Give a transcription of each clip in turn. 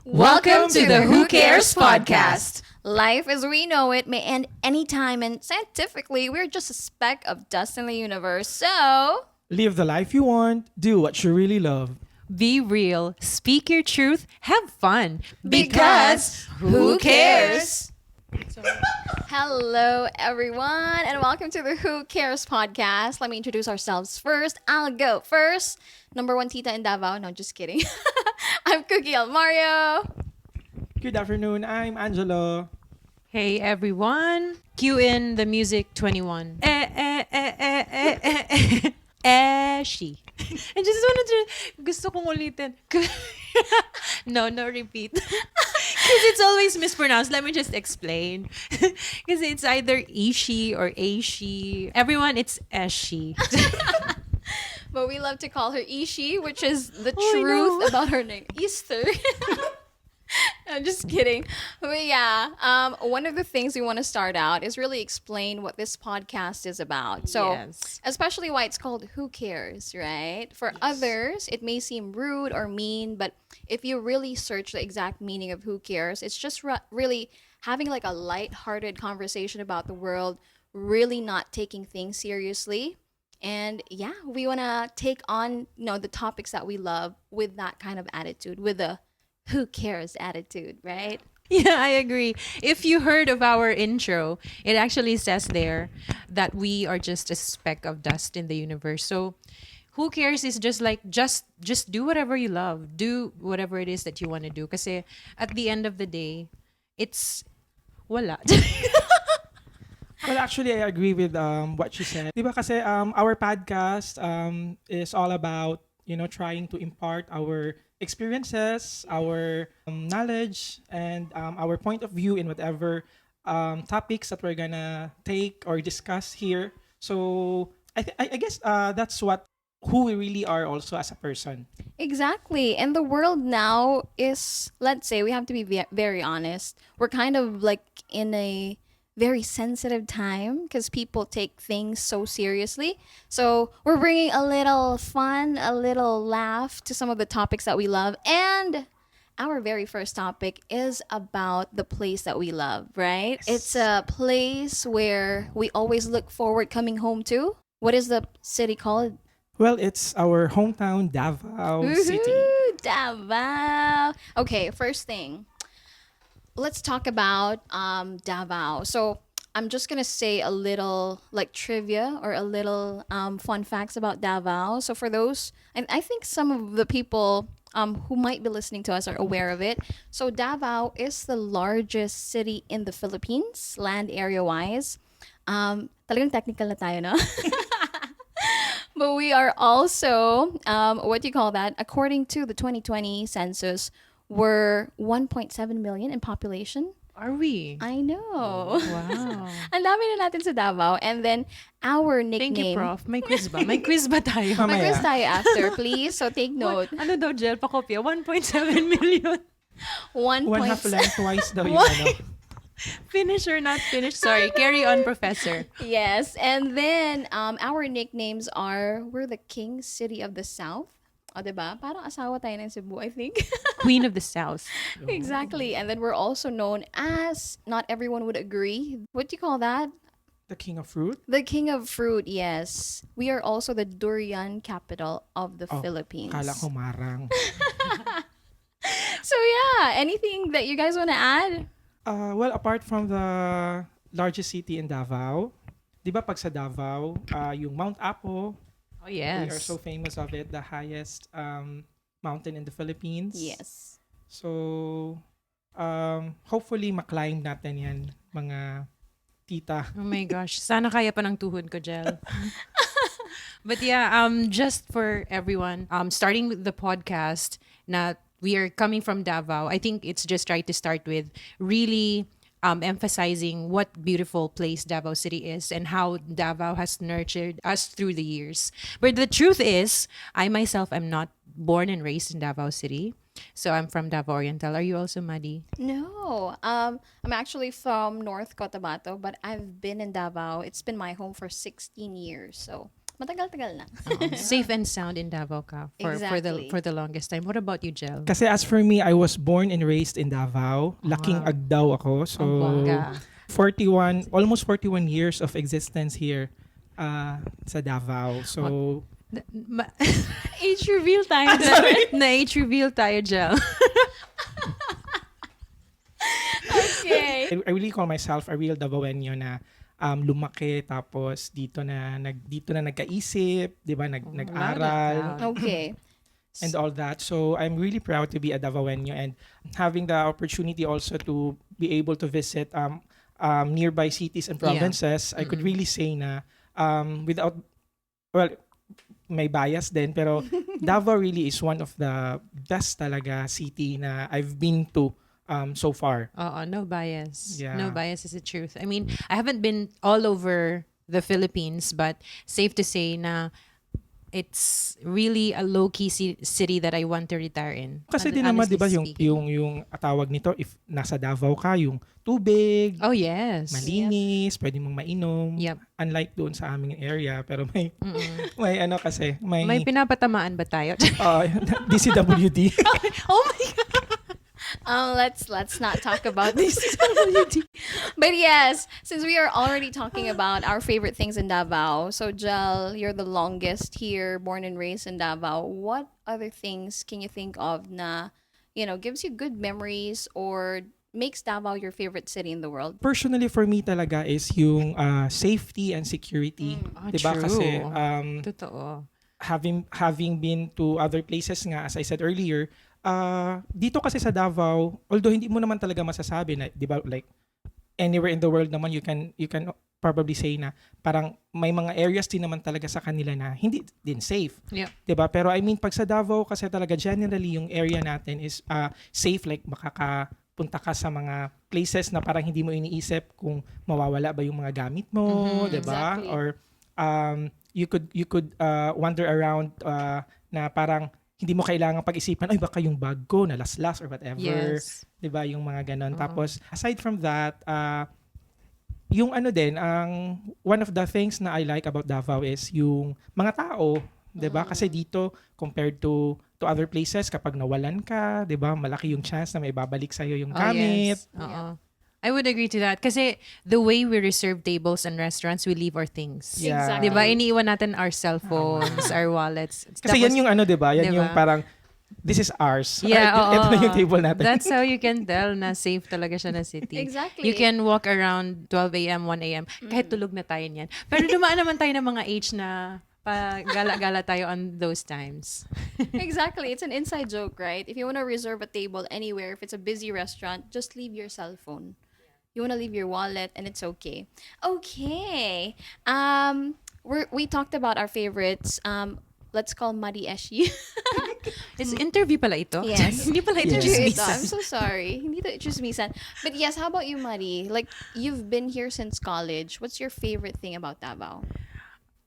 Welcome to the Who Cares podcast. Life as we know it may end anytime, and scientifically, we're just a speck of dust in the universe. So, Live the life you want, do what you really love. Be real, speak your truth, have fun. Because who cares? Hello, everyone, and welcome to the Who Cares podcast. Let me introduce ourselves first. I'll go first. Number one tita in Davao. No, just kidding. I'm Cookie Almario. Good afternoon, I'm Angelo. Hey everyone, cue in the music 21. Eshie. I just wanted to, gusto kong ulitin. No, repeat. Because it's always mispronounced. Let me just explain. Because it's either Eshie or Eshie. Everyone, it's Eshie. But we love to call her Eshie, which is the truth about her name. Easter. I'm just kidding. But yeah, one of the things we want to start out is really explain what this podcast is about. So, Yes. especially why it's called Who Cares, right? For others, it may seem rude or mean, but if you really search the exact meaning of Who Cares, it's just really having like a light-hearted conversation about the world, really not taking things seriously. And yeah, we want to take on, the topics that we love with that kind of attitude, with a who cares attitude, right? Yeah, I agree. If you heard of our intro, it actually says there that we are just a speck of dust in the universe. So, who cares is just like just do whatever you love. Do whatever it is that you want to do. Kasi at the end of the day, it's wala. Well, actually, I agree with what you said. Diba kasi our podcast is all about, trying to impart our experiences, our knowledge, and our point of view in whatever topics that we're gonna take or discuss here. So I guess that's who we really are also as a person. Exactly. And the world now is, let's say, we have to be very honest. We're kind of like in a very sensitive time because people take things so seriously. So we're bringing a little fun, a little laugh to some of the topics that we love. And our very first topic is about the place that we love, right? Yes. It's a place where we always look forward coming home to. What is the city called? Well, it's our hometown, Davao City. Woohoo, Davao. Okay, first thing. Let's talk about Davao. So I'm just gonna say a little like trivia or a little fun facts about Davao. So for those, and I think some of the people who might be listening to us are aware of it. So Davao is the largest city in the Philippines, land area wise. Talagang technical na tayo, no? But we are also, what do you call that? According to the 2020 census, we're 1.7 million in population. Are we? I know. Wow. Ang dami na natin sa Davao. And then our Thank you, nickname. Prof. May quiz ba? May quiz ba tayo? Mamaya. Mag-quiz tayo after, please. So take note. Ano daw, Jel? Pakopya. 1.7 million. One One point. half lengthwise daw yung What? ano. Finish or not finish? Sorry. Carry on, Professor. Yes. And then our nicknames are, we're the King City of the South. O, diba? Parang asawa tayo ng Cebu, I think. Queen of the South. Exactly. And then we're also known as, not everyone would agree. What do you call that? The king of fruit. The king of fruit, yes. We are also the durian capital of the Philippines. Kala ko marang. So yeah, anything that you guys want to add? Well, apart from the largest city in Davao, di ba pag sa Davao, yung Mount Apo, Oh, we are yes. so famous of it, the highest mountain in the Philippines. Yes. So, hopefully maklimb natin yan, mga tita. Oh my gosh. Sana kaya pa ng tuhod ko, Jel. But yeah, just for everyone, starting with the podcast, na we are coming from Davao, I think it's just right to start with really emphasizing what beautiful place Davao City is and how Davao has nurtured us through the years. But the truth is, I myself am not born and raised in Davao City. So I'm from Davao Oriental. Are you also, Maddie? No. I'm actually from North Cotabato, but I've been in Davao. It's been my home for 16 years. So Matagal-tagal na. Safe and sound in Davao ka Exactly. for the longest time. What about you, Jel? Kasi as for me, I was born and raised in Davao. Laking Wow. Agdao ako. So, Ang bongga. almost 41 years of existence here sa Davao. So, Age reveal tayo. Na-age reveal tayo, Jel. Okay. I really call myself a real Davaoenyo na lumaki tapos dito na nagkaisip, 'di ba? Nag-aral Okay. and all that. So I'm really proud to be a Davaoenyo and having the opportunity also to be able to visit nearby cities and provinces. I could really say na without well may bias din pero Davao really is one of the best talaga city na I've been to so far. No bias. Yeah. No bias is the truth. I mean, I haven't been all over the Philippines, but safe to say na it's really a low-key city that I want to retire in. Kasi din naman Honestly 'di ba speaking. yung tawag nito if nasa Davao ka yung tubig, Oh, yes. malinis, pwede mong mainom. Yep. Unlike doon sa aming area pero may Mm-mm. may ano kasi may May pinapatamaan ba tayo? DCWD. Oh my God. Let's not talk about this. But yes, since we are already talking about our favorite things in Davao, so Jel, you're the longest here, born and raised in Davao. What other things can you think of na, gives you good memories or makes Davao your favorite city in the world? Personally for me talaga is yung safety and security. 'Di ba True. kasi Totoo. having been to other places nga as I said earlier, dito kasi sa Davao, although hindi mo naman talaga masasabi na 'di ba like anywhere in the world naman you can probably say na parang may mga areas din naman talaga sa kanila na hindi din safe. Yep. 'Di ba? Pero I mean pag sa Davao kasi talaga generally yung area natin is safe like makakapunta ka sa mga places na parang hindi mo iniisip kung mawawala ba yung mga gamit mo, 'di ba? Exactly. Or you could wander around na parang hindi mo kailangan pag-isipan, ay baka yung bag ko nalaslas or whatever. Yes. 'Di ba? Yung mga ganon. Tapos aside from that, yung ano din, one of the things na I like about Davao is yung mga tao, 'di ba? Kasi dito compared to other places kapag nawalan ka, 'di ba? Malaki yung chance na may babalik sa yung gamit. Oh, yes. Oo. I would agree to that. Kasi the way we reserve tables and restaurants, we leave our things. Yeah. Exactly. Diba? Iniiwan natin our cell phones, our wallets. Kasi yan yung ano, 'di ba? Yan Diba? yung parang this is ours. Yeah, Ito na yung table natin. That's how you can tell na safe talaga siya na city. Exactly. You can walk around 12 a.m., 1 a.m. Kahit tulog na tayo niyan. Pero dumaan naman tayo ng mga age na gala-gala tayo on those times. Exactly. It's an inside joke, right? If you want to reserve a table anywhere, if it's a busy restaurant, just leave your cell phone. You want to leave your wallet and it's okay. Okay. We talked about our favorites. Let's call Madi Eshie. Is interview pala ito? Yes. Hindi pala ito Interview ito. chismisan. I'm so sorry. Hindi to chismisan. But yes, how about you, Madi? Like, you've been here since college. What's your favorite thing about Davao?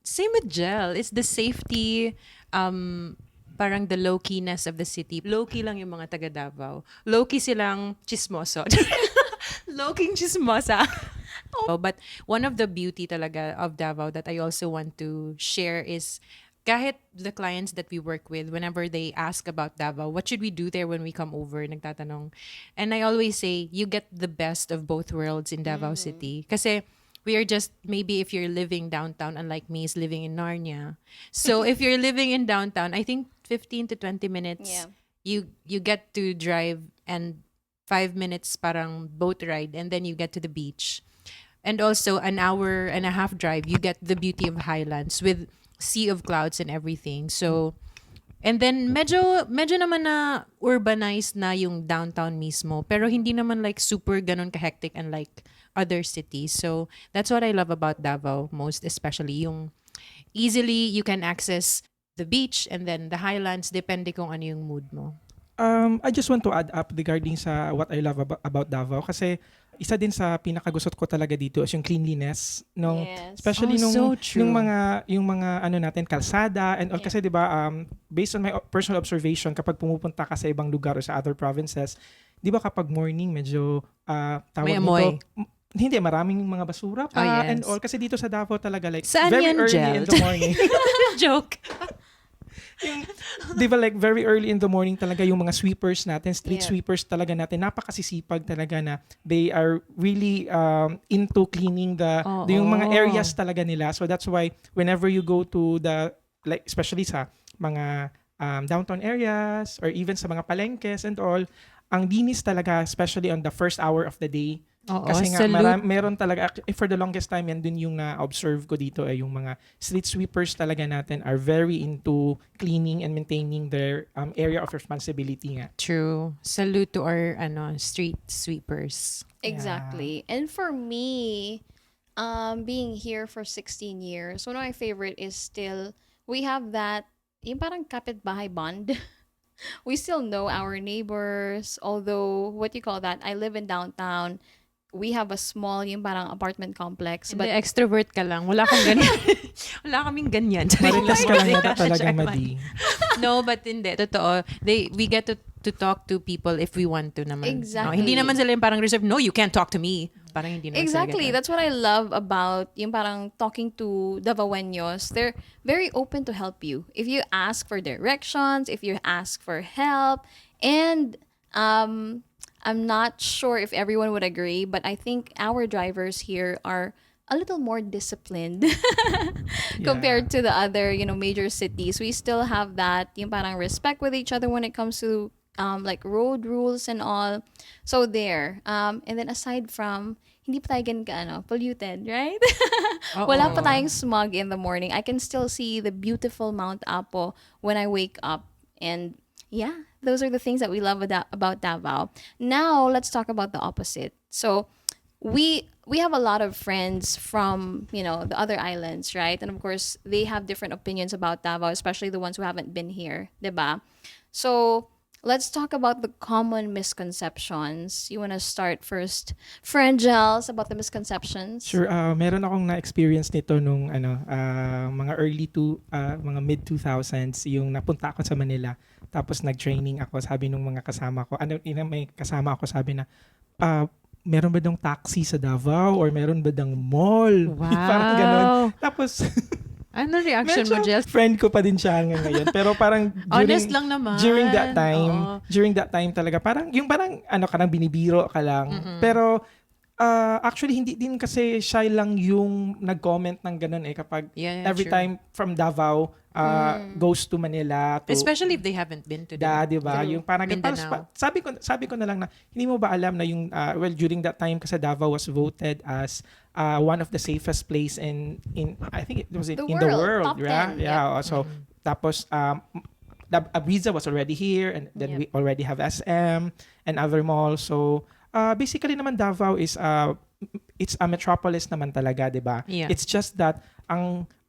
Same with Gel. It's the safety, parang the low-keyness of the city. Low-key lang yung mga taga Davao. Low-key silang chismoso. Low-key chismosa. Oh, but one of the beauty talaga of Davao that I also want to share is kahit the clients that we work with, whenever they ask about Davao, what should we do there when we come over, nagtatanong. And I always say, you get the best of both worlds in Davao City. Kasi we are just, maybe if you're living downtown, unlike me, is living in Narnia. So if you're living in downtown, I think 15 to 20 minutes, Yeah. you get to drive and 5 minutes parang boat ride and then you get to the beach. And also an hour and a half drive, you get the beauty of highlands with sea of clouds and everything. So, and then medyo naman na urbanized na yung downtown mismo. Pero hindi naman like super ganun ka-hectic and like other cities. So, that's what I love about Davao most, especially yung easily you can access the beach and then the highlands, depende kung ano yung mood mo. I just want to add up regarding sa what I love about Davao kasi isa din sa pinakagusot ko talaga dito is yung cleanliness nung Yes. especially Oh, so true. yung mga ano natin kalsada and all Yeah. kasi 'di ba based on my personal observation kapag pumupunta ka sa ibang lugar o sa other provinces 'di ba kapag morning medyo tawag May amoy. nito hindi, maraming mga basura pa Oh, yes. and all. Kasi dito sa Davao talaga, like, Saan very yan, early Jel? in the morning. Joke. Yung, di ba, like, very early in the morning talaga yung mga sweepers natin, street Yeah. sweepers talaga natin, napakasisipag talaga na they are really into cleaning yung mga areas talaga nila. So that's why whenever you go to like, especially sa mga downtown areas or even sa mga palengkes and all, ang linis talaga, especially on the first hour of the day. Oo, Kasi nga, salute. meron talaga, for the longest time, yan din yung na-observe ko dito, yung mga street sweepers talaga natin are very into cleaning and maintaining their area of responsibility nga. True. Salute to our street sweepers. Exactly. And for me, being here for 16 years, one of my favorite is still, we have that, yung parang kapitbahay bond. We still know our neighbors, although, what you call that, I live in downtown. We have a small, yung parang apartment complex. Hindi, But extrovert ka lang. Wala kang ganyan. Wala kaming ganyan. Maritas ka lang yata talaga, Charot. Madi. No, but hindi. Totoo. We get to talk to people if we want to naman. Exactly. No, hindi naman sila yung parang reserved, no, you can't talk to me. Parang hindi naman exactly, sila ganun. that's what I love about yung parang talking to Davaoeños. They're very open to help you. If you ask for directions, if you ask for help, and I'm not sure if everyone would agree, but I think our drivers here are a little more disciplined compared to the other, major cities. We still have that yung parang respect with each other when it comes to like road rules and all. So there. And then aside from, hindi pa tayo ganun polluted, right? Wala pa tayong smog in the morning. I can still see the beautiful Mount Apo when I wake up. And yeah, those are the things that we love about Davao. Now, let's talk about the opposite. So, we have a lot of friends from, the other islands, right? And of course, they have different opinions about Davao, especially the ones who haven't been here, diba? So, let's talk about the common misconceptions. You want to start first, friend Gels, about the misconceptions? Sure, meron akong na-experience nito nung mga mga mid-2000s, yung napunta ako sa Manila. Tapos nag-training ako, sabi nung mga kasama ko, may kasama ako, sabi na, meron ba dong taxi sa Davao or meron ba dong mall? Wow. Parang ganun. Tapos, Ano reaction mo, Jel? friend ko pa din siya hanggang ngayon. Pero parang Honest lang naman. during that time talaga, parang kanang binibiro ka lang. Pero actually, hindi din kasi siya lang yung nag-comment ng ganun kapag every true. time from Davao goes to Manila to Especially if they haven't been to di ba? True. Yung parang Mindanao. sabi ko na lang na hindi mo ba alam na yung during that time kasi Davao was voted as one of the safest place in I think it was in the world, top right? 10, Yeah. So tapos Abriza was already here and then we already have SM and other malls. So basically naman Davao is it's a metropolis naman talaga, 'di ba? Yeah. It's just that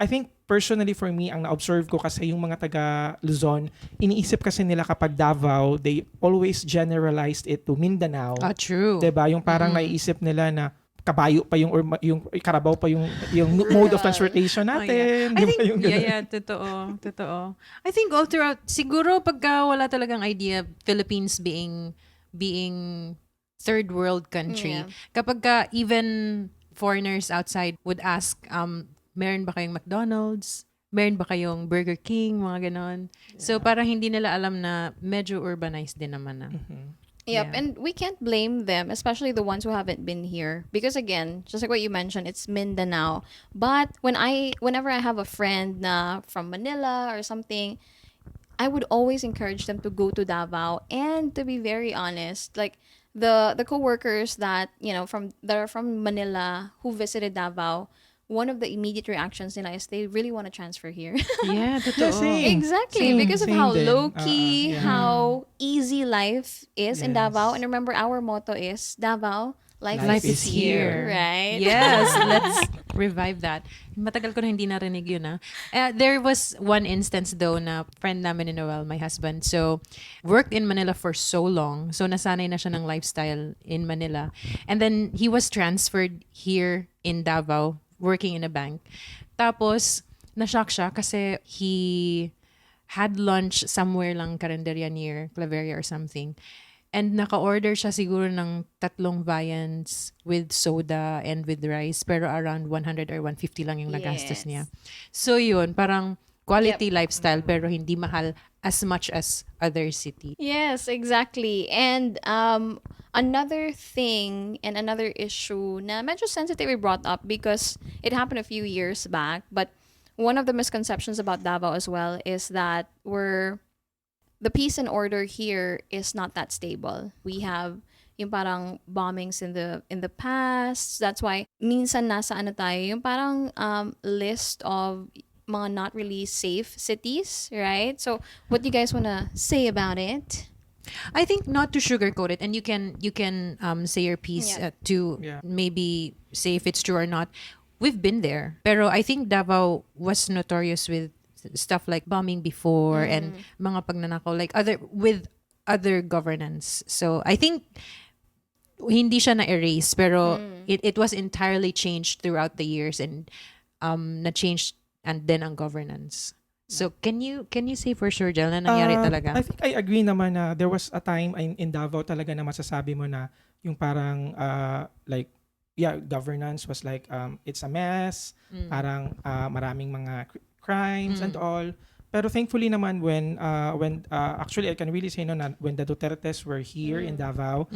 I think personally for me, ang na-observe ko kasi yung mga taga Luzon, iniisip kasi nila kapag Davao, they always generalized it to Mindanao. True. 'Di ba? Yung parang naiisip nila na kabayo pa yung karabaw pa yung mode of transportation natin. I Di ba think, yung ganun? totoo. I think all throughout, siguro pagka wala talagang idea, Philippines being third world country, kapag ka even foreigners outside would ask, meron ba kayong McDonald's? Meron ba kayong Burger King? Mga ganon. So parang hindi nila alam na medyo urbanized din naman na. Yep, Yeah. and we can't blame them, especially the ones who haven't been here, because again, just like what you mentioned, it's Mindanao. But whenever I have a friend na from Manila or something, I would always encourage them to go to Davao. And to be very honest, like the coworkers that are from Manila who visited Davao, one of the immediate reactions nila is they really want to transfer here. Yeah, totoo. same. Exactly, Same, because of same how din. low-key, Yeah. how easy life is in Yes. Davao. And remember, our motto is, Davao, life Life is is here. Right? Yes, let's revive that. Matagal ko na hindi narinig yun. There was one instance though na friend namin ni Noel, my husband, so worked in Manila for so long. So nasanay na siya ng lifestyle in Manila. And then he was transferred here in Davao, working in a bank. Tapos, na-shock siya kasi he had lunch somewhere lang karinderya near Claveria or something. And naka-order siya siguro ng 3 viands with soda and with rice. Pero around 100 or 150 lang yung nagastos Yes. niya. So yun, parang quality lifestyle pero hindi mahal as much as other city. Yes, exactly. And another thing and another issue na medyo sensitive we brought up because it happened a few years back. But one of the misconceptions about Davao as well is that the peace and order here is not that stable. We have yung parang bombings in the past. That's why minsan nasa ano tayo, yung parang list of mga not really safe cities, right? So what do you guys want to say about it? I think not to sugarcoat it, and you can say your piece Yeah. to Yeah. maybe say if it's true or not. We've been there, pero I think Davao was notorious with stuff like bombing before and mga pagnanakaw like other governance. So I think hindi siya na-erase, pero it was entirely changed throughout the years and na-changed and then ang governance. So can you say for sure, Jel, na nangyari talaga? I think I agree naman na there was a time in Davao talaga na masasabi mo na yung parang like governance was like it's a mess, parang maraming mga crimes and all. Pero thankfully naman when actually I can really say no na when the Dutertes were here in Davao,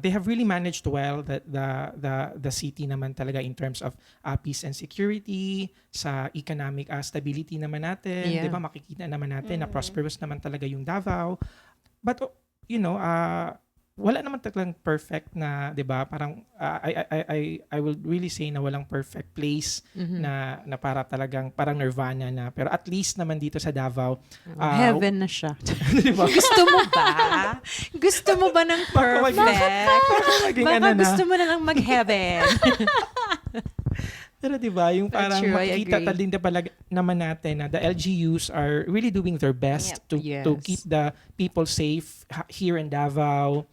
they have really managed well the city naman talaga in terms of peace and security, sa economic stability naman natin, Yeah. 'di ba? Makikita naman natin na prosperous naman talaga yung Davao. But you know, wala naman talagang perfect na, 'di ba? Parang I will really say na walang perfect place na para talagang parang nirvana na. Pero at least naman dito sa Davao, Heaven na siya. 'di ba? Gusto mo ba? Gusto mo ba ng perfect? Maging Baka ano na. gusto mo na lang mag-heaven. Pero 'di ba, yung parang True, I makikita agree. din naman natin na the LGUs are really doing their best to Yes. keep the people safe here in Davao.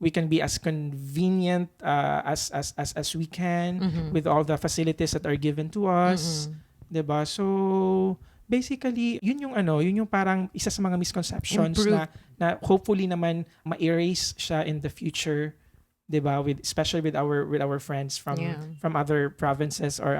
We can be as convenient as we can with all the facilities that are given to us, 'di ba? So basically, yun yung parang isa sa mga misconceptions Improve. na hopefully naman ma-erase siya in the future, 'di ba? Especially with our friends from other provinces or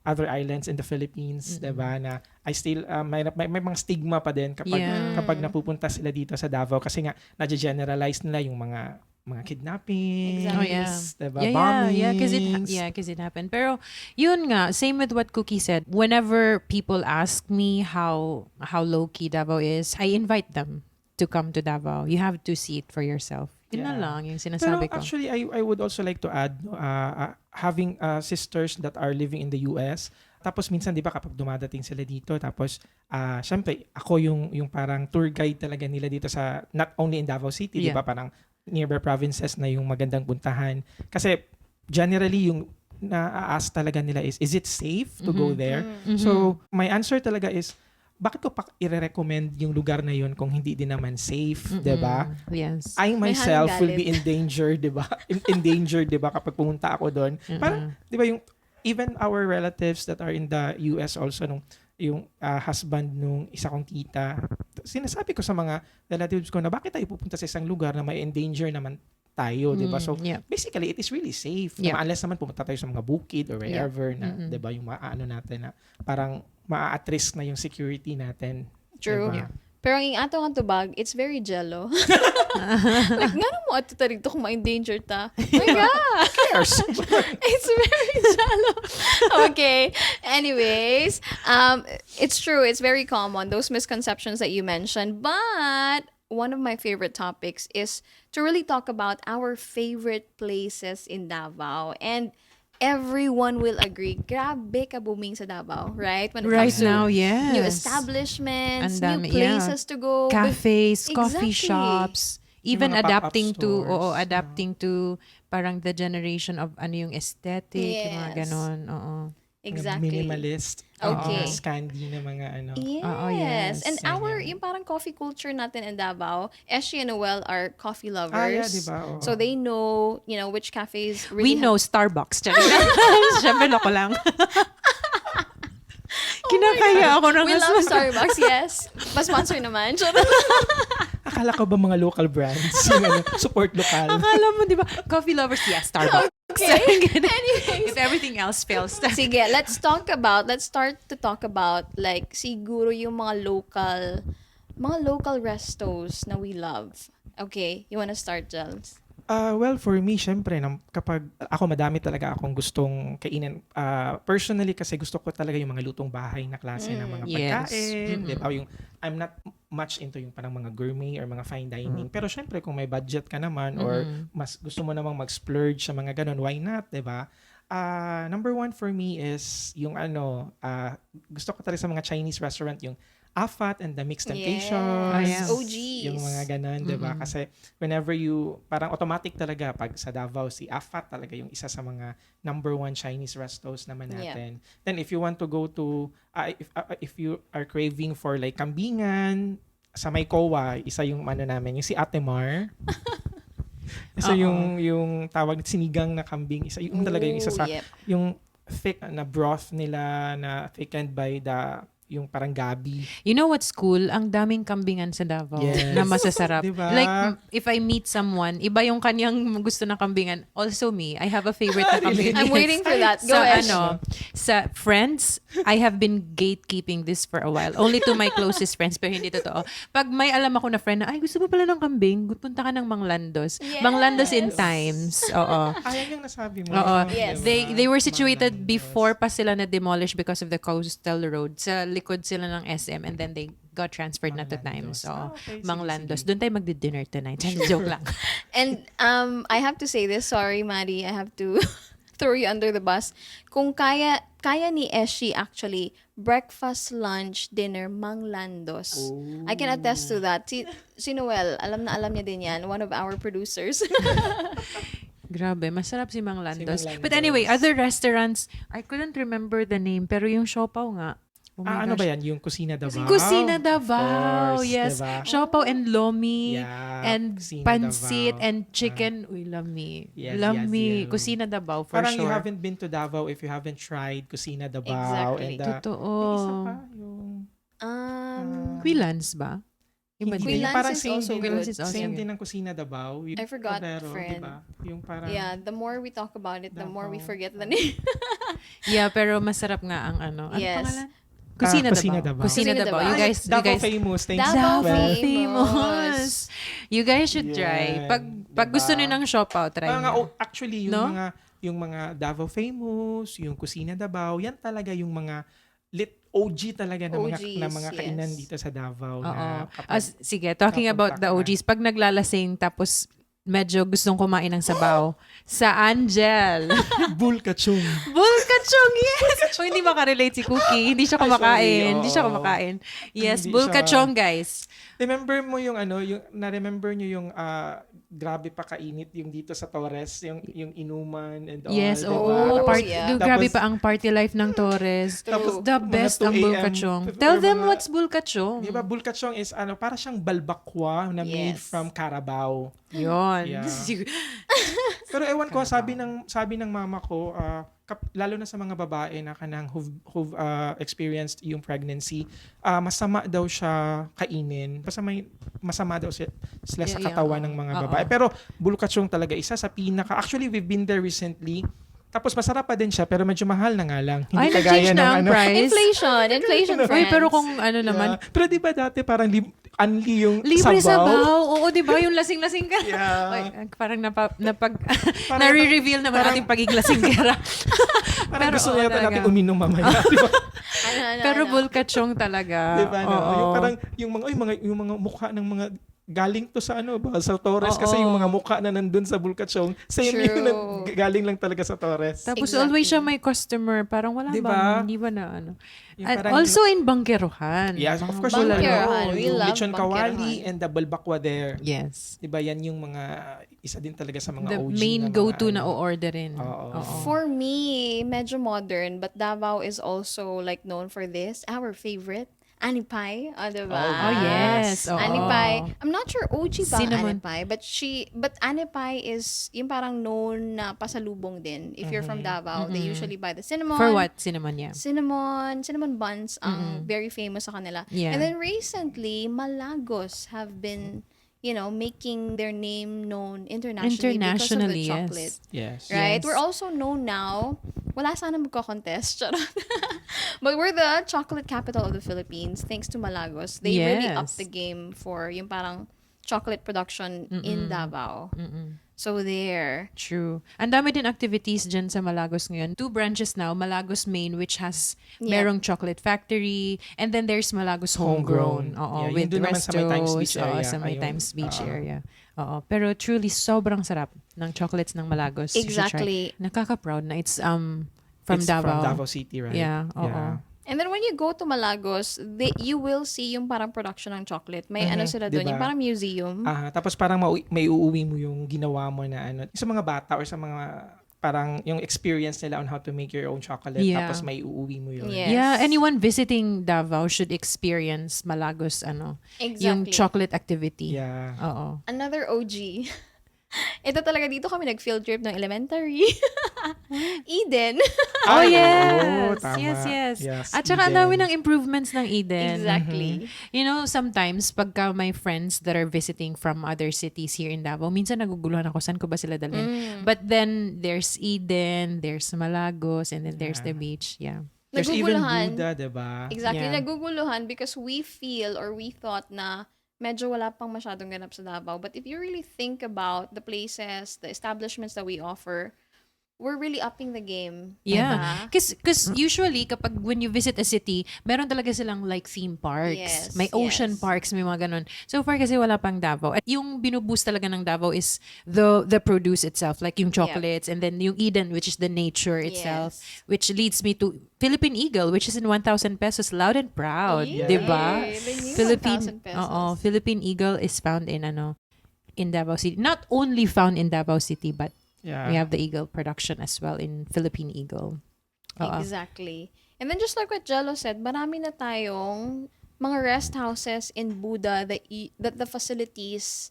other islands in the Philippines, 'di ba? Na I still may mga stigma pa din kapag napupunta sila dito sa Davao kasi nga na-generalize nila yung mga kidnappings, Exactly. 'di ba? Yeah, Bombings. because it happened. Pero yun nga, same with what Cookie said. Whenever people ask me how low key Davao is, I invite them to come to Davao. You have to see it for yourself. Yun na Yeah. lang yung Pero sinasabi ko. actually, I would also like to add, having sisters that are living in the US, tapos minsan, di ba, kapag dumadating sila dito, tapos, syempre, ako yung parang tour guide talaga nila dito sa, not only in Davao City, di ba, parang nearby provinces na yung magandang puntahan. Kasi, generally, yung na-ask talaga nila is it safe to go there? So, my answer talaga is, bakit ko pa i-recommend yung lugar na yun kung hindi din naman safe, 'di ba? Yes. I myself will galit. be in danger, 'di ba? In danger, 'di ba, kapag pumunta ako doon. Parang 'di ba yung even our relatives that are in the US also yung husband nung isa kong tita, sinasabi ko sa mga relatives ko na bakit tayo pupunta sa isang lugar na may endanger naman tayo, 'di ba? So basically it is really safe. Yeah. Unless naman pumunta tayo sa mga bukid or wherever na 'di ba yung maano natin na parang maa-at risk na yung security natin. True. Diba? Pero ang ato nga tubag, it's very jello. Like, nga mo ato ta dito kung ma-endanger ta. My God! Cares? It's very jello. Okay. Anyways, it's true. It's very common, those misconceptions that you mentioned. But one of my favorite topics is to really talk about our favorite places in Davao. And everyone will agree, grabe ka booming sa Davao, right? When it Right comes to now, yes. new establishments, Ang new dami, yeah. places to go. Cafes, Exactly. coffee shops, even Yung mga adapting pop-up to stores. adapting to parang the generation of ano yung aesthetic, yung mga Yes. ganon. Exactly. Minimalist. Okay. Scandi na mga ano. Yes. yes. And yung parang coffee culture natin in Davao, Eshie and Noel are coffee lovers. Yeah, diba? Oo. So they know, which cafes really We know Starbucks. Siyempre loko lang. Kinakaya ako ng We love Starbucks, yes. Pa-sponsor naman. Akala ko ba mga local brands? Yung support lokal. Akala mo, di ba? Coffee lovers, yeah, Starbucks. Okay. If everything else fails. Sige, let's start to talk about like siguro yung mga local restos na we love. Okay, you wanna start, Jels? Well, for me, syempre, kapag ako madami talaga akong gustong kainin. Personally, kasi gusto ko talaga yung mga lutong bahay na klase ng mga Yes. pagkain. Di ba? I'm not much into yung parang mga gourmet or mga fine dining. Pero syempre, kung may budget ka naman or mas gusto mo namang mag-splurge sa mga ganun, why not? Di ba? Number one for me is yung gusto ko talaga sa mga Chinese restaurant, yung Afat and the Mixed Temptations. Yes. OGs. Yung mga ganun, di ba? Kasi whenever parang automatic talaga pag sa Davao, si Afat talaga yung isa sa mga number one Chinese restos naman natin. Then if you want to go to, if you are craving for like kambingan, sa may Kowa, isa yung namin, yung si Ate Mar. Isa yung tawag sinigang na kambing, isa yung talaga yung isa sa yung thick na broth nila na thickened by yung parang gabi. You know what's cool? Ang daming kambingan sa Davao Yes. na masasarap. Diba? Like, if I meet someone, iba yung kanyang gusto ng kambingan. Also me, I have a favorite na kambingan. I'm waiting for that. Go ahead. Sa friends, I have been gatekeeping this for a while. Only to my closest friends, pero hindi totoo. Pag may alam ako na friend na, ay, gusto mo pala ng kambing, punta ka ng Manglandos. Yes. Manglandos in times. Oo. Ayan yung nasabi mo. Oo. Yes. They were situated before pa sila na-demolish because of the coastal road. Sa likod sila ng SM and then they got transferred na to times. So, Okay, Manglandos. Doon tayo magdi-dinner tonight. Joke lang. And I have to say this, sorry Maddie, I have to throw you under the bus. Kung kaya ni Eshie actually, breakfast, lunch, dinner, Manglandos. I can attest to that. Si Noel, alam niya din yan, one of our producers. Grabe, masarap si Manglandos. Si Manglandos. But anyway, other restaurants, I couldn't remember the name, pero yung siopaw nga. Oh my ano gosh. ba yan? Yung Kusina Davao? Kusina Davao, Of course, yes. diba? Siopaw and lomi Yeah, and Kusina pansit Davao. and chicken. Uy, lami. Yes, Lami. yes. Kusina Davao for Parang sure. you haven't been to Davao if you haven't tried Kusina Davao. Exactly. And, Totoo. yung isa pa, yung... Quilans ba? Iba Hindi, din. Quilans parang is same also din, Quilans is also same good. din ng Kusina Davao. Yung I forgot, Cordero, friend. diba? Yung parang... Yeah, the more we talk about it, the more we Davao. forget the name. Yeah, pero masarap nga ang ano. Ano Yes. pangalan? Kusina Kusina Davao. Davao. Kusina Kusina Davao. Davao. You guys, Davao famous. Thanks. Davao Well, famous. You guys should try. Yeah, Pag diba? gusto niyo ng siopaw, try niyo. Actually, No? yung mga Davao famous, yung Kusina Davao, yan talaga yung mga OG talaga na mga OGs, kainan yes. dito sa Davao. Oo. Na kapag, Sige, talking about the OGs, pag naglalasing tapos medyo gustong kumain ng sabaw, sa Angel. Bulkachung. Bulkachong, yes! O hindi makarelate si Cookie. Hindi siya Ay, sorry, kumakain. Hindi siya oo. kumakain. Yes, Hindi Bulkachong, guys. Remember mo yung na-remember nyo yung grabe pa kainit yung dito sa Torres, yung inuman and all. Yes, diba? oo. Tapos- Grabe tapos- pa ang party life ng Torres. Tapos, The mga best 2 ang a.m. Bulkachong. or Tell them mga- what's Bulkachong. Di ba, Bulkachong is para siyang balbakwa na made Yes. from Carabao. Yun. Yeah. Pero ewan ko, sabi ng mama ko, lalo na sa mga babae na kanang who've experienced yung pregnancy, masama daw siya kainin. Masama daw sila sa Yeah, katawan yeah. ng mga Oo. babae. Pero bulkachong talaga isa sa pinaka. Actually, we've been there recently. Tapos masarap pa din siya, pero medyo mahal na nga lang. Hindi Ay, kagaya nag-change ng na ang price. Inflation, Uy, friends. pero kung ano naman, Yeah. Pero di ba dati parang unli yung libre sabaw? sabaw. Oo, di ba? Yung lasing-lasing ka. Yeah. Oy, parang napag Parang- nare-reveal naman parang- ating pagiging lasinggera. Parang Pero gusto oo, yata natin talaga. uminom mamaya. Di ba? Pero Bulkachong talaga. Di ba, no? Oo. Yung parang, yung mga mukha ng mga galing to sa sa Torres kasi Oo. yung mga mukha na nandun sa Bulkachong, same True. yun, galing lang talaga sa Torres. Tapos Exactly. always siya may customer. Parang wala Di bang, ba? hindi ba na ano. Yung And parang- also in Bangkerohan. Yes, of Mga course, Bangkerohan. We yung love lechon Bangkerohan. kawali and the balbakwa there. Yes. Diba, yan yung mga, isa din talaga sa mga The OG main na mga go-to na ano. o-orderin. Oo. For me, medyo modern, but Davao is also like known for this. Our favorite, Anipay, diba? Oh, yes. Oo. Anipay. I'm not sure OG ba ang Cinnamon. Anipay, but Anipay is yung parang known na pasalubong din. If you're from Davao, they usually buy the cinnamon. For what? Cinnamon, yeah. Cinnamon buns ang very famous sa kanila. Yeah. And then recently, Malagos have been making their name known internationally because of the Internationally, chocolate. yes. Yes. Right? Yes. We're also known now. Wala sana magko-contest. Charot. But we're the chocolate capital of the Philippines thanks to Malagos. They really upped the Yes. game for yung parang chocolate production in Davao. So there. True. Ang dami din activities dyan sa Malagos ngayon. 2 branches now. Malagos Main, which has merong chocolate factory. And then there's Malagos Homegrown. Homegrown. Oo, Yeah, yun with dun naman sa may Times restos. Beach Oo, area. sa may Ayun. Times Beach area. Oo. Pero truly, sobrang sarap ng chocolates ng Malagos. You should try. Exactly. Nakaka-proud na it's from It's Davao. from Davao City, right? Yeah, oo. And then when you go to Malagos, you will see yung parang production ng chocolate. May ano sila doon, Diba? yung parang museum. Tapos parang may uuwi mo yung ginawa mo na sa mga bata or sa mga parang yung experience nila on how to make your own chocolate. Yeah. Tapos may uuwi mo yun. Yes. Yeah, anyone visiting Davao should experience Malagos Exactly. yung chocolate activity. Yeah. Oo. Another OG. Ito talaga dito kami nag-field trip ng elementary. Eden. Oh, Ay, yes. tama. Yes. Yes, At saka ang Eden. dami ng improvements ng Eden. Exactly. You know, sometimes pagka my friends that are visiting from other cities here in Davao, minsan naguguluhan ako, saan ko ba sila dalhin? But then, there's Eden, there's Malagos, and then there's the beach. Yeah. There's even Naguguluhan. Buda, diba? Exactly. Yeah. Naguguluhan because we feel or we thought na medyo wala pang masyadong ganap sa Davao. But if you really think about the places, the establishments that we offer, we're really upping the game. Yeah. Diba? Because usually, kapag when you visit a city, meron talaga silang like theme parks. Yes, May ocean yes. parks, may mga ganun. So far kasi wala pang Davao. At yung binuboost talaga ng Davao is the produce itself, like yung chocolates, and then yung Eden, which is the nature itself, Yes. which leads me to Philippine Eagle, which is in 1,000 pesos, loud and proud. Yay! Diba? The new 1,000 pesos. Philippine Eagle is found in Davao City. Not only found in Davao City, but Yeah. we have the Eagle production as well in Philippine Eagle. Oo. Exactly. And then just like what Jello said, marami na tayong mga rest houses in Buda that the facilities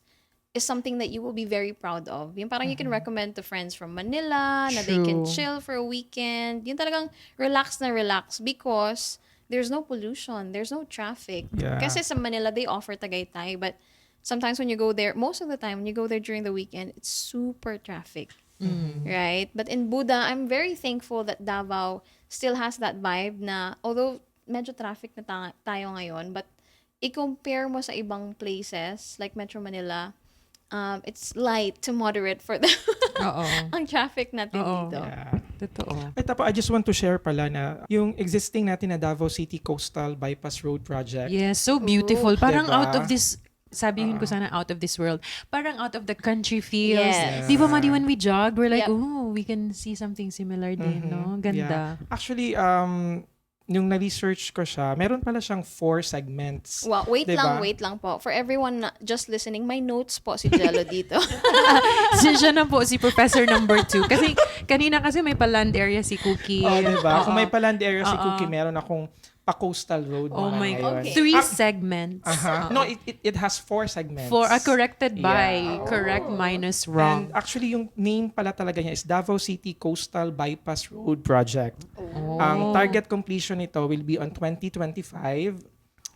is something that you will be very proud of. Yung parang you can recommend to friends from Manila na they can True. chill for a weekend. Yung talagang relax na relax because there's no pollution, there's no traffic. Yeah. Kasi sa Manila, they offer Tagaytay, but sometimes when you go there, most of the time when you go there during the weekend, it's super traffic. Right? But in Buda, I'm very thankful that Davao still has that vibe na although medyo traffic na tayo ngayon, but i-compare mo sa ibang places like Metro Manila, it's light to moderate for the Oo. ang traffic natin Oo. dito. Yeah. Totoo. Ay, tapos I just want to share pala na yung existing natin na Davao City Coastal Bypass Road Project. Yes, so beautiful. Parang Diba? out of this, sabihin ko sana out of this world. Parang out of the country feels. Yes. Di ba, Madi, when we jogged, we're like, Yep. oh, we can see something similar din, no? Ganda. Yeah. Actually, yung na-research ko siya, meron pala siyang 4 segments. Well, wait Diba? lang po. For everyone na just listening, may notes po si Jello dito. Siya na po si Professor number 2. Kasi kanina kasi may pa-land area si Cookie. Oh, diba? Oo. Kung may paland area si Oo. Cookie, meron akong pa-coastal road. Oh naman my ngayon. God. Okay. 3 segments. Aha. No, it has 4 segments. Corrected by. Yeah. Correct minus And wrong. actually, yung name pala talaga niya is Davao City Coastal Bypass Road Project. Oh. Ang target completion nito will be on 2025.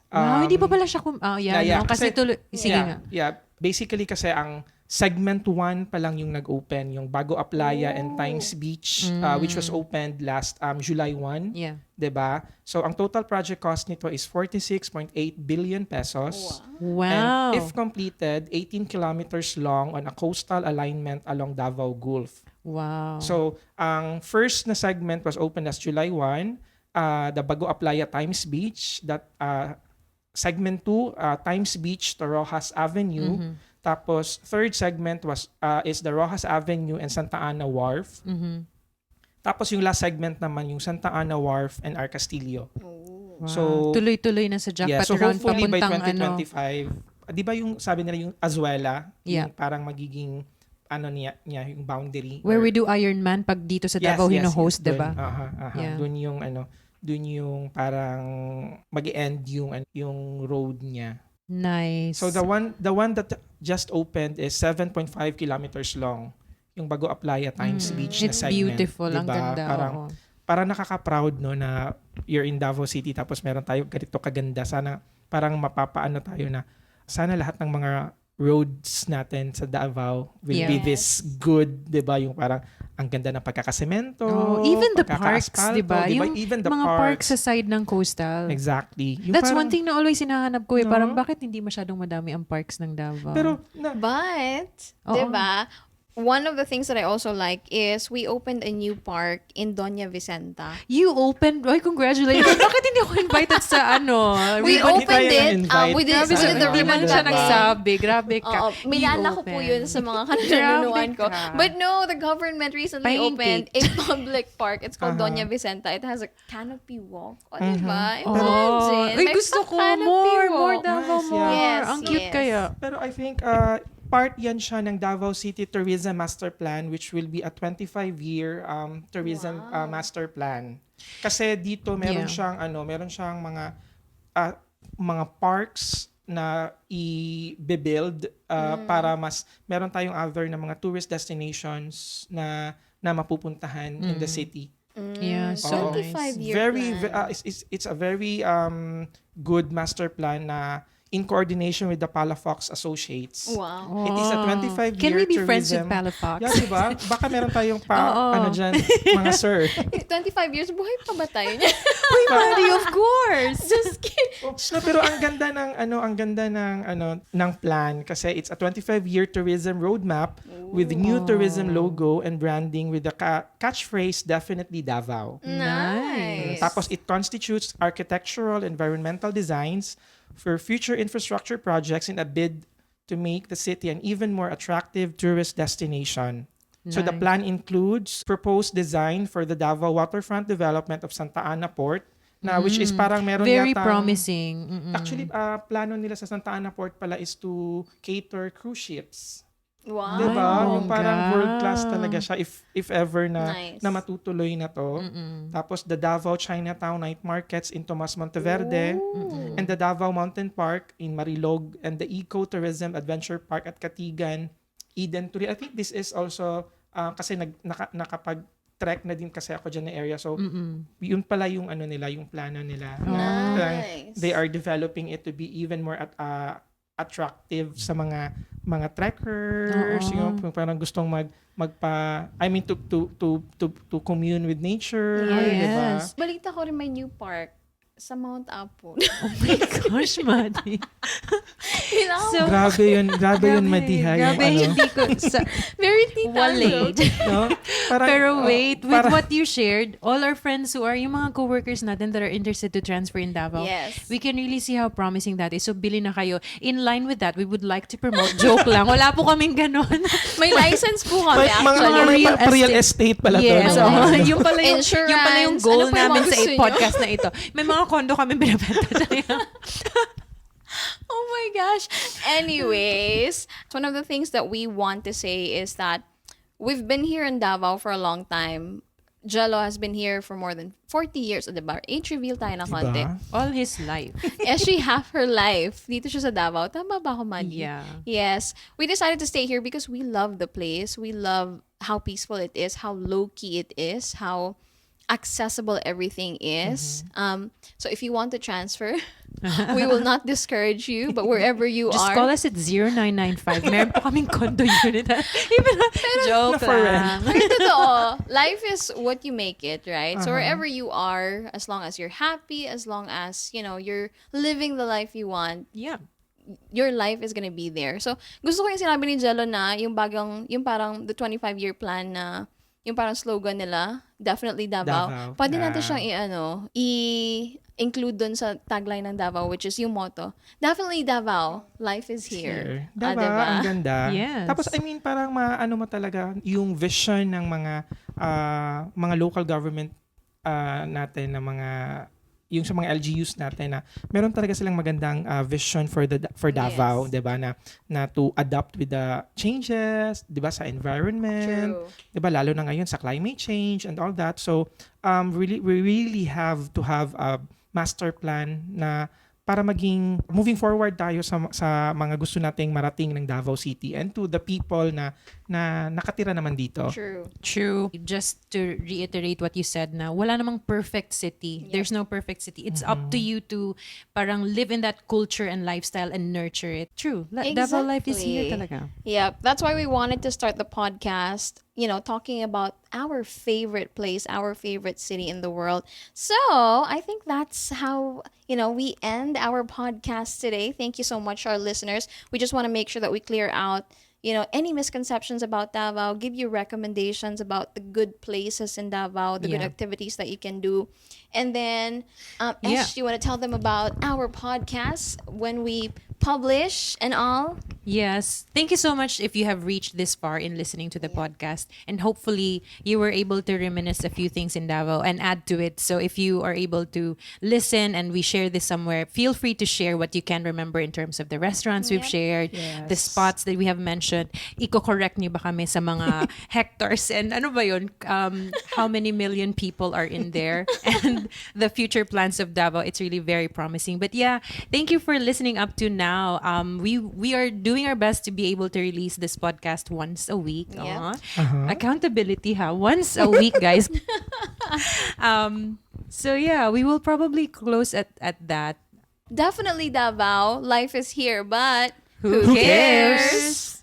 Wow, hindi pa pala siya yeah, no? Kasi tuloy, sige nga. Yeah. Basically kasi ang segment 1 pa lang yung nag-open, yung Bago Aplaya and Times Beach, which was opened last July 1. Yeah. 'Di ba? So ang total project cost nito is 46.8 billion pesos. Wow. And if completed, 18 kilometers long on a coastal alignment along Davao Gulf. Wow. So, ang first na segment was opened as July 1, the Bago Aplaya Times Beach, that segment 2, Times Beach to Rojas Avenue. Tapos third segment is the Rojas Avenue and Santa Ana Wharf. Tapos yung last segment naman yung Santa Ana Wharf and Ar Castillo. Wow. So tuloy-tuloy na sa jackpot so round hopefully by papuntang 2025, di ba yung sabi nila yung Azuela, Yeah. yung parang magiging niya yung boundary. where we do Ironman pag dito sa Davao hino-host, dun. diba? Yeah. Doon yung parang mag-end yung road niya. Nice. So the one that just opened is 7.5 kilometers long. Yung Bago Aplaya Times Beach na It's segment. beautiful. Ang Diba? ganda. Parang nakaka-proud no na you're in Davao City tapos meron tayo ganito kaganda. Sana parang mapapaano tayo na sana lahat ng mga roads natin sa Davao will be this Yes. good, 'di ba? Yung parang ang ganda ng pagkakasemento, Oh, even the parks, pagkaka-asfalto, di ba? 'di ba? Yung Even the mga parks sa side ng coastal. Exactly. Yung That's one parang- thing na always hinahanap ko eh. No? Parang bakit hindi masyadong madami ang parks ng Davao? Pero na, But, Oo. diba, one of the things that I also like is we opened a new park in Doña Vicenta. You opened, ay, congratulations. Bakit hindi ako invited sa ano? We Bakit opened tayo it. invite We did, sa we did the ano? Hindi ribbon man siya Diba? nagsabi. Grabe ka. Oo, minana ko You po opened. yun sa mga kananunuan ko. Grabe ka. But no, the government recently opened a Pancake. public park. It's called Uh-huh. Doña Vicenta. It has a canopy walk. O, diba? Oh, Imagine. ay, May gusto ko pa-canopy more walk. Davao, Yes, more. yes. Ang cute Yes. kaya. Pero I think part yan siya ng Davao City Tourism Master Plan, which will be a 25-year tourism master plan. Kasi dito meron Yeah. siyang meron siyang mga parks na i-build para mas meron tayong other na mga tourist destinations na mapupuntahan in the city. Yeah, so Oo. nice. 25-year Very plan. it's a very good master plan na in coordination with the Palafox Associates. Wow. It is a 25-year Can we be friends with tourism. Palafox? Yeah, diba? Baka meron tayong Oo. dyan, mga sir. 25 years, buhay pa ba tayo? Uy, Mari, of course. Just kidding. No, pero ang ganda ng plan kasi it's a 25-year tourism roadmap with new tourism logo and branding with the catchphrase definitely Davao. Nice. Tapos it constitutes architectural environmental designs for future infrastructure projects in a bid to make the city an even more attractive tourist destination. So the Nice. plan includes proposed design for the Davao waterfront development of Santa Ana Port, na which is parang meron Very yatang- promising. Mm-mm. Actually, plano nila sa Santa Ana Port pala is to cater cruise ships. Wow. Diba? Ay, Yung parang bongga. world class talaga siya if ever Nice. na matutuloy na to. Tapos the Davao Chinatown night markets in Tomas Monteverde and the Davao Mountain Park in Marilog and the Eco-Tourism Adventure Park at Katigan, Eden Turi. I think this is also kasi nakapag-trek na din kasi ako dyan na area. So, yun pala yung yung plano nila. Nice. They are developing it to be even more attractive sa mga trekkers, parang gustong to commune with nature, Yes. diba? Balita ko rin may new park sa Mount Apo. Oh my gosh, Madi. So, Grabe yun Madiha, yung Grabe, hindi ko. Very tita. Walid. no? Parang, Pero wait, with parang- what you shared, all our friends who are, yung mga coworkers natin that are interested to transfer in Davao, Yes. we can really see how promising that is. So, bili na kayo. In line with that, we would like to promote. Joke lang. Wala po kaming ganon. May license po kami mga actually. real real estate pala Yes. to. Oh, No? yung pala yung Insurance. goal Ano pa yung namin mga sa gusto nyo? podcast na ito. May mga condo kami binabenta. Oh my gosh. Anyways, one of the things that we want to say is that we've been here in Davao for a long time. Jello has been here for more than 40 years. O, diba? Age reveal tayo na konti. Diba? All his life. Eshie half her life dito siya sa Davao. Tama ba ako, Maggie? Yeah. Yes. We decided to stay here because we love the place. We love how peaceful it is, how low-key it is, how accessible everything is. So if you want to transfer, we will not discourage you, but wherever you Just are. call us at 0995. Meron pa kaming condo unit. Even joke Na for lang. Pero totoo, life is what you make it, right? So wherever you are, as long as you're happy, as long as, you're living the life you want, Yeah. your life is gonna be there. So, gusto ko yung sinabi ni Jello na yung parang the 25-year plan na yung parang slogan nila, definitely Davao. Davao. Pwede natin siyang i-include dun sa tagline ng Davao, which is yung motto, definitely Davao, life is here. Diba? Diba? Ang ganda. Yes. Tapos, parang maano mo talaga yung vision ng mga local government natin, na yung sa mga LGUs natin na meron talaga silang magandang vision for Davao, Yes. 'di ba, na to adapt with the changes, 'di ba, sa environment, True. 'di ba, lalo na ngayon sa climate change and all that. So we really have to have a master plan na para maging moving forward tayo sa mga gusto nating marating ng Davao City and to the people na nakatira naman dito. True. True. Just to reiterate what you said na wala namang perfect city. There's no perfect city. It's up to you to parang live in that culture and lifestyle and nurture it. True. Davao life is here talaga. Yeah, that's why we wanted to start the podcast, talking about our favorite place, our favorite city in the world. So I think that's how, we end our podcast today. Thank you so much, our listeners. We just want to make sure that we clear out, any misconceptions about Davao, give you recommendations about the good places in Davao, the good activities that you can do. And then, Esh, you want to tell them about our podcast when we publish and all? Yes. Thank you so much if you have reached this far in listening to the podcast. And hopefully you were able to reminisce a few things in Davao and add to it. So if you are able to listen and we share this somewhere, feel free to share what you can remember in terms of the restaurants we've shared, the spots that we have mentioned. Iko-correct niyo ba kami sa mga hectares and ano ba yun? How many million people are in there? And the future plans of Davao. It's really very promising. But yeah, thank you for listening up to now. We are doing our best to be able to release this podcast once a week. Yeah. Accountability, once a week, guys. So yeah, we will probably close at that. Definitely Davao. Life is here, but Who cares?